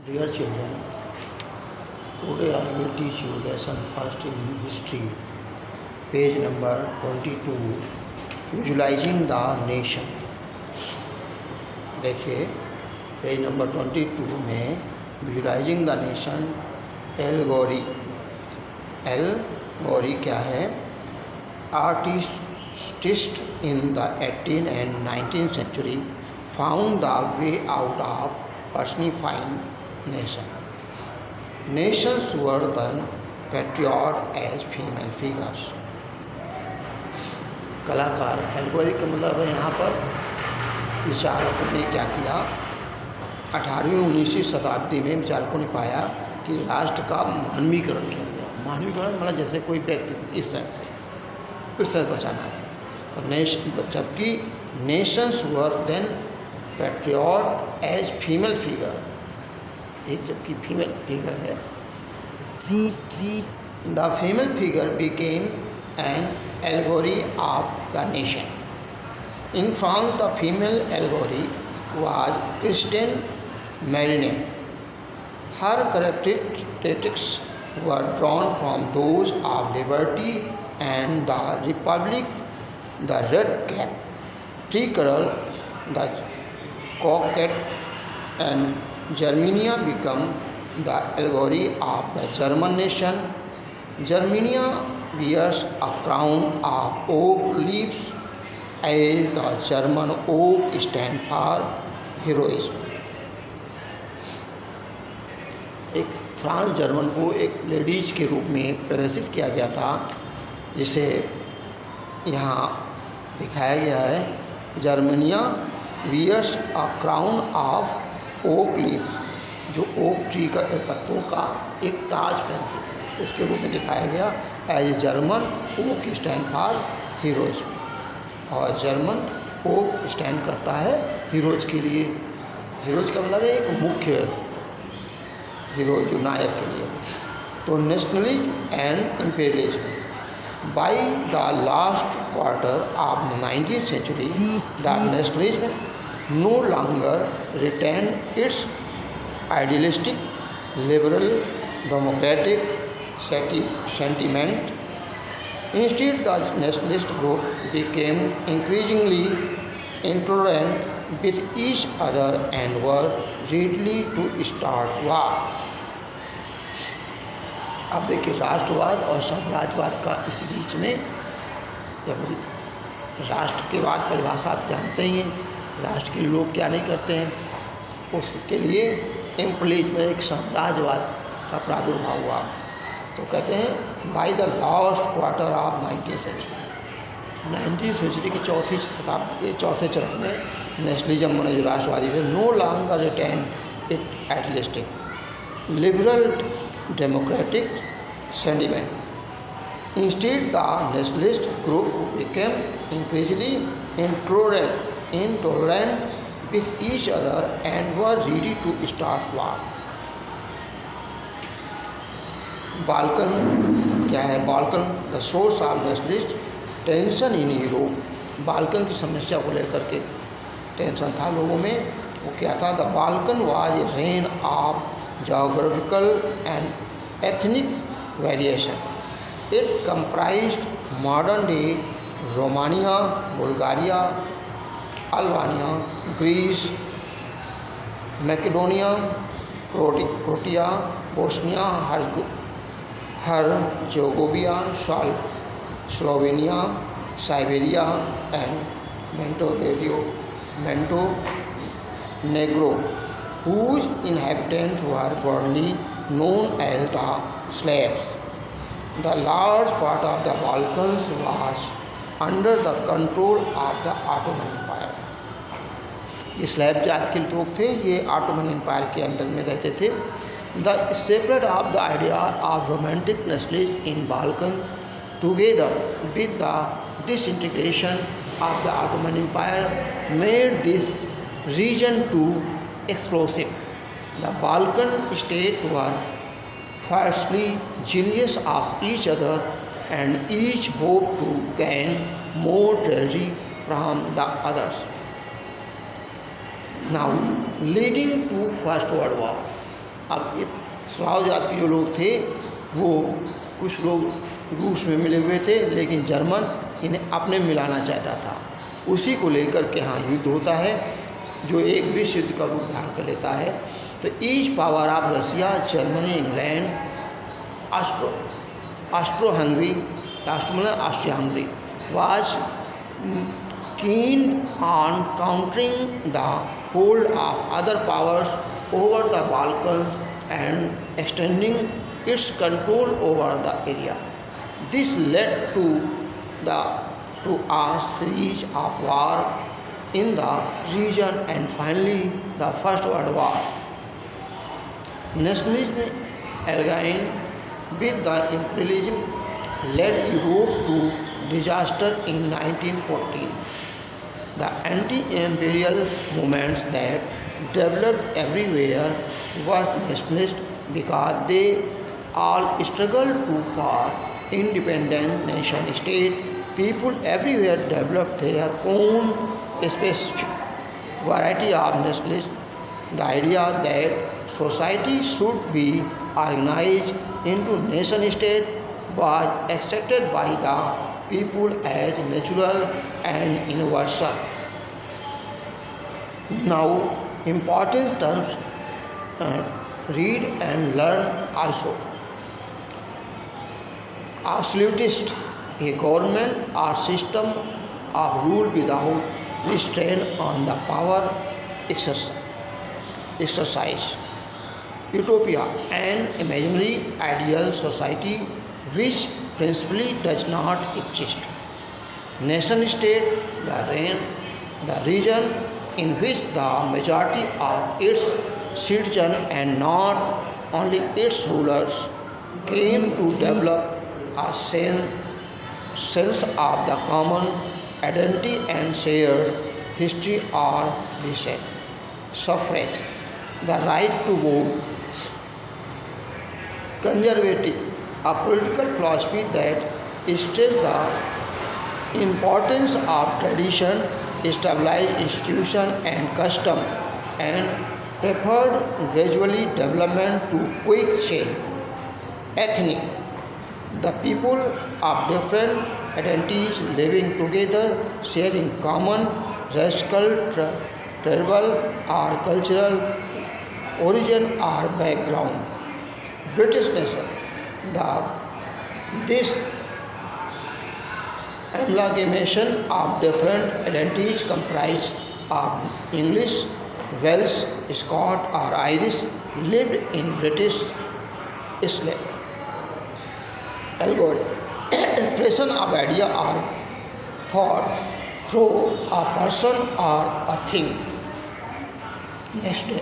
Dear children, today I will teach you lesson first in history, page number 22, Visualizing the Nation. देखिए page number 22 में visualising the nation L Gauri क्या है? Artist in the 18th and 19th century found the way out of personifying nation. Nations were then portrayed as female figures. कलाकार एल्गोरी का मतलब है यहाँ पर विचारकों ने क्या किया? 18वीं-19वीं शताब्दी में विचारकों ने पाया कि राष्ट्र का मानवीकरण किया गया। मानवीकरण मतलब जैसे कोई व्यक्ति इस तरह बचाना है। तो जबकि nations were then portrayed as female figure, एक जबकि फीमेल फिगर है, the female figure became an allegory of the nation. In France, the female allegory was Christine Marine. Her characteristics were drawn from those of liberty and the republic, the red cap, tricolor, the coquette, and Germania became the allegory of the German nation. Germania wears a crown of oak leaves as the German oak stand for heroism. एक France German को एक ladies के रूप में प्रदर्शित किया गया था, जिसे यहाँ दिखाया गया है। Germania wears a crown of oak leaves, जो ओक ट्री का पत्तों का एक ताज पहनते थे, उसके रूप में दिखाया गया। As German oak stand for heroism, और जर्मन ओक स्टैंड करता है हीरोज के लिए। हीरोज का मतलब है एक मुख्य हीरो, जो नायक के लिए। तो nationalism and imperialism, by the last quarter of the 19th century the nationalism no longer retain its idealistic liberal democratic sentiment. Instead, the nationalist group became increasingly intolerant with each other and were ready to start war. अब देखिए, राष्ट्रवाद और साम्राज्यवाद का इस बीच में, जब राष्ट्र के बाद परिभाषा आप जानते ही हैं, राष्ट्र के लोग क्या नहीं करते हैं, उसके लिए इम्पलीज में एक साम्राज्यवाद का प्रादुर्भाव हुआ। तो कहते हैं bye the last quarter of 19th century, 19th century की चौथे चरण में नेशनलिज्म माने जो राष्ट्रवादी थे, no longer retain it idealistic liberal democratic sentiment. Instead the nationalist group became increasingly intolerant with each other and were ready to start war. Balkan क्या है? Balkan the source of nationalist tension in Europe. Balkan की समस्या को लेकर के tension था लोगों में। वो क्या था? The Balkan was a region of geographical and ethnic variation. It comprised modern day Romania, Bulgaria, Albania, Greece, Macedonia, Croatia, Bosnia Herzegovina, Slovenia, Siberia and Montenegro, whose inhabitants were broadly known as the Slavs. The large part of the Balkans was under the control of the Ottoman Empire. ये slab जात के लोग थे, ये Ottoman empire के under में रहते थे। The separate of the idea of romantic nationalism in Balkan together with the disintegration of the Ottoman empire made this region too explosive. The Balkan state were fiercely jealous of each other and each hoped to gain more territory from the others. Now, leading to First World War. अब ये Slav जात के जो लोग थे वो कुछ लोग रूस में मिले हुए थे, लेकिन जर्मन इन्हें अपने मिलाना चाहता था। उसी को लेकर के यहाँ युद्ध होता है जो एक विश्व युद्ध का रूप धारण कर लेता है। तो each power of Russia, Germany, England, Austro Hungary, Austria Hungary was keen on countering the hold of other powers over the Balkans and extending its control over the area. This led to a series of wars in the region and finally the First World War. Nationalism allied with the imperialism led Europe to disaster in 1914. The anti-imperial movements that developed everywhere were nationalist because they all struggled to form independent nation state. People everywhere developed their own specific variety of nationalism. The idea that society should be organized into nation state was accepted by the people as natural and universal. Now, important terms read and learn also. Absolutist, a government or system of rule without restraint on the power exercise. Utopia, an imaginary ideal society which principally does not exist. Nation state, the region in which the majority of its citizens and not only its rulers came to develop a sense of the common identity and shared history or descent. Suffrage, the right to vote. Conservative, a political philosophy that stresses the importance of tradition, stabilized institution and custom, and preferred gradually development to quick change. Ethnic, the people of different identities living together, sharing common racial, tribal or cultural origin or background. British nation, this amalgamation of different identities comprised of English, Welsh, Scot or Irish lived in British Islam. Algorithm, expression of idea or thought through a person or a thing. Next day.